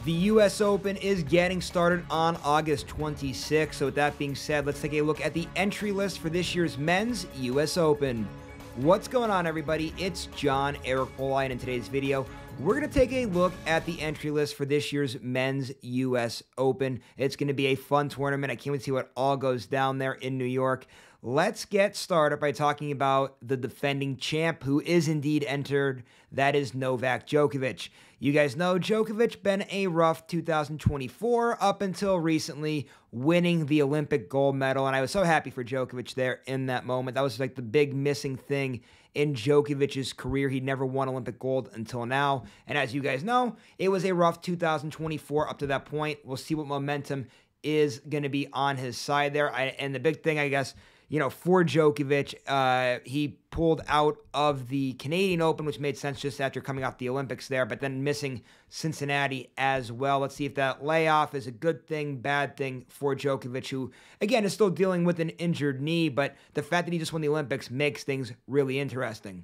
The U.S. Open is getting started on August 26th. So with that being said, let's take a look at the entry list for this year's men's U.S. Open. What's going on, everybody? It's John Eric Polite. In today's video, we're going to take a look at the entry list for this year's men's U.S. Open. It's going to be a fun tournament. I can't wait to see what all goes down there in New York. Let's get started by talking about the defending champ who is indeed entered. That is Novak Djokovic. You guys know Djokovic been a rough 2024 up until recently, winning the Olympic gold medal. And I was so happy for Djokovic there in that moment. That was like the big missing thing in Djokovic's career. He never won Olympic gold until now. And as you guys know, it was a rough 2024 up to that point. We'll see what momentum is going to be on his side there. And the big thing, I guess, for Djokovic, he pulled out of the Canadian Open, which made sense just after coming off the Olympics there, but then missing Cincinnati as well. Let's see if that layoff is a good thing, bad thing for Djokovic, who, again, is still dealing with an injured knee, but the fact that he just won the Olympics makes things really interesting.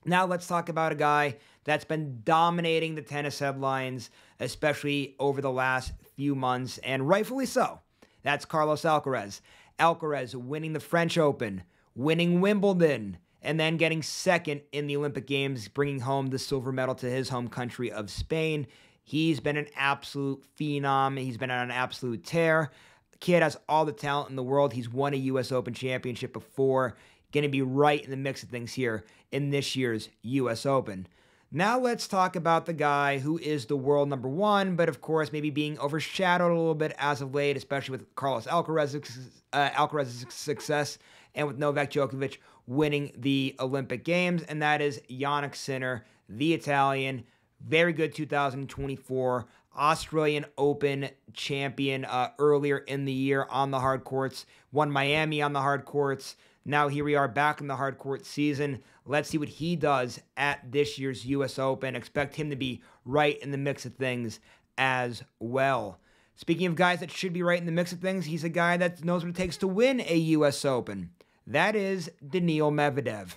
Now let's talk about a guy that's been dominating the tennis headlines, especially over the last few months, and rightfully so. That's Carlos Alcaraz. Alcaraz winning the French Open, winning Wimbledon, and then getting second in the Olympic Games, bringing home the silver medal to his home country of Spain. He's been an absolute phenom. He's been on an absolute tear. Kid has all the talent in the world. He's won a U.S. Open championship before. Going to be right in the mix of things here in this year's U.S. Open. Now let's talk about the guy who is the world number one, but of course maybe being overshadowed a little bit as of late, especially with Carlos Alcaraz's success and with Novak Djokovic winning the Olympic Games, and that is Jannik Sinner, the Italian. Very good 2024 Australian Open champion earlier in the year on the hard courts. Won Miami on the hard courts. Now here we are back in the hard court season. Let's see what he does at this year's U.S. Open. Expect him to be right in the mix of things as well. Speaking of guys that should be right in the mix of things, he's a guy that knows what it takes to win a U.S. Open. That is Daniil Medvedev.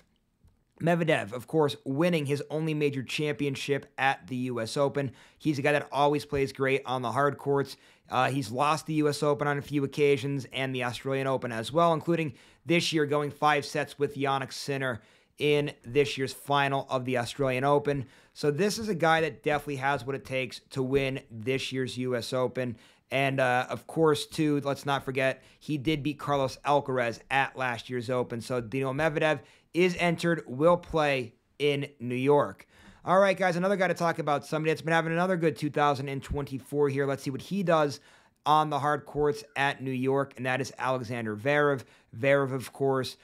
Medvedev, of course, winning his only major championship at the U.S. Open. He's a guy that always plays great on the hard courts. He's lost the U.S. Open on a few occasions and the Australian Open as well, including this year going 5 sets with Jannik Sinner in this year's final of the Australian Open. So this is a guy that definitely has what it takes to win this year's U.S. Open. And, of course, too, let's not forget, he did beat Carlos Alcaraz at last year's Open. So Daniil Medvedev is entered, will play in New York. All right, guys, another guy to talk about, somebody that's been having another good 2024 here. Let's see what he does on the hard courts at New York, and that is Alexander Zverev. Zverev, of course,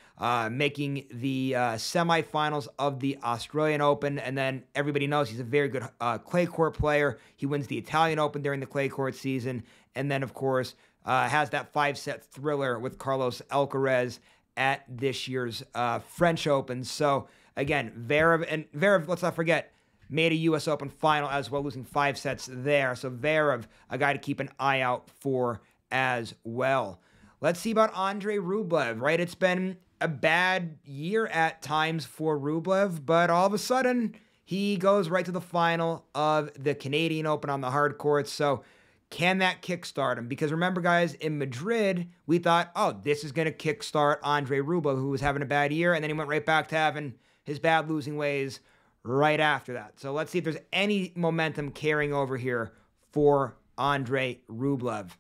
making the semifinals of the Australian Open, and then everybody knows he's a very good clay court player. He wins the Italian Open during the clay court season, and then, of course, has that 5-set thriller with Carlos Alcaraz at this year's French Open. So, again, Zverev, let's not forget, made a U.S. Open final as well, losing 5 sets there. So Zverev, a guy to keep an eye out for as well. Let's see about Andrey Rublev, right? It's been a bad year at times for Rublev, but all of a sudden, he goes right to the final of the Canadian Open on the hard courts. So can that kickstart him? Because remember, guys, in Madrid, we thought, oh, this is going to kickstart Andrey Rublev, who was having a bad year, and then he went right back to having his bad losing ways right after that. So let's see if there's any momentum carrying over here for Andrey Rublev.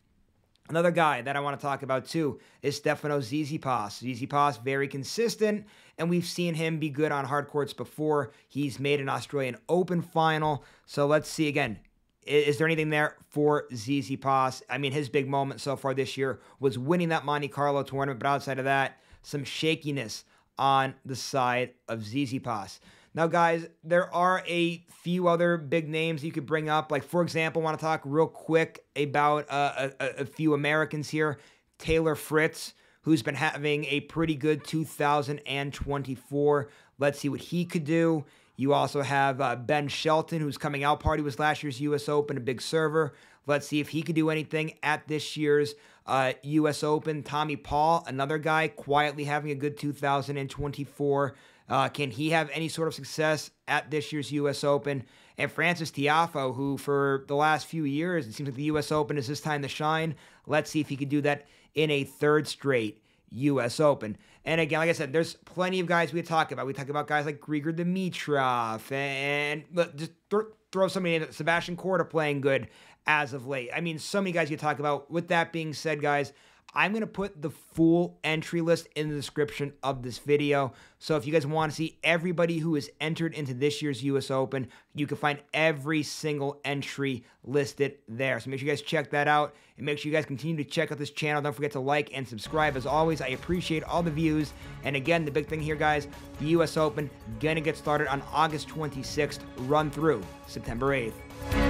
Another guy that I want to talk about too is Stefanos Tsitsipas. Tsitsipas, very consistent, and we've seen him be good on hard courts before. He's made an Australian Open final. So let's see again. Is there anything there for Tsitsipas? I mean, his big moment so far this year was winning that Monte Carlo tournament, but outside of that, some shakiness on the side of Tsitsipas. Now, guys, there are a few other big names you could bring up. Like, for example, I want to talk real quick about a few Americans here. Taylor Fritz, who's been having a pretty good 2024. Let's see what he could do. You also have Ben Shelton, who's coming out party, was last year's U.S. Open, a big server. Let's see if he could do anything at this year's U.S. Open. Tommy Paul, another guy quietly having a good 2024. Can he have any sort of success at this year's U.S. Open? And Francis Tiafoe, who for the last few years, it seems like the U.S. Open is his time to shine. Let's see if he could do that in a third straight U.S. Open. And again, like I said, there's plenty of guys we talk about. We talk about guys like Grigor Dimitrov, and just throw somebody in. Sebastian Korda playing good as of late. I mean, so many guys you talk about. With that being said, guys, I'm going to put the full entry list in the description of this video. So if you guys want to see everybody who is entered into this year's U.S. Open, you can find every single entry listed there. So make sure you guys check that out. And make sure you guys continue to check out this channel. Don't forget to like and subscribe. As always, I appreciate all the views. And again, the big thing here, guys, the U.S. Open going to get started on August 26th, run through September 8th.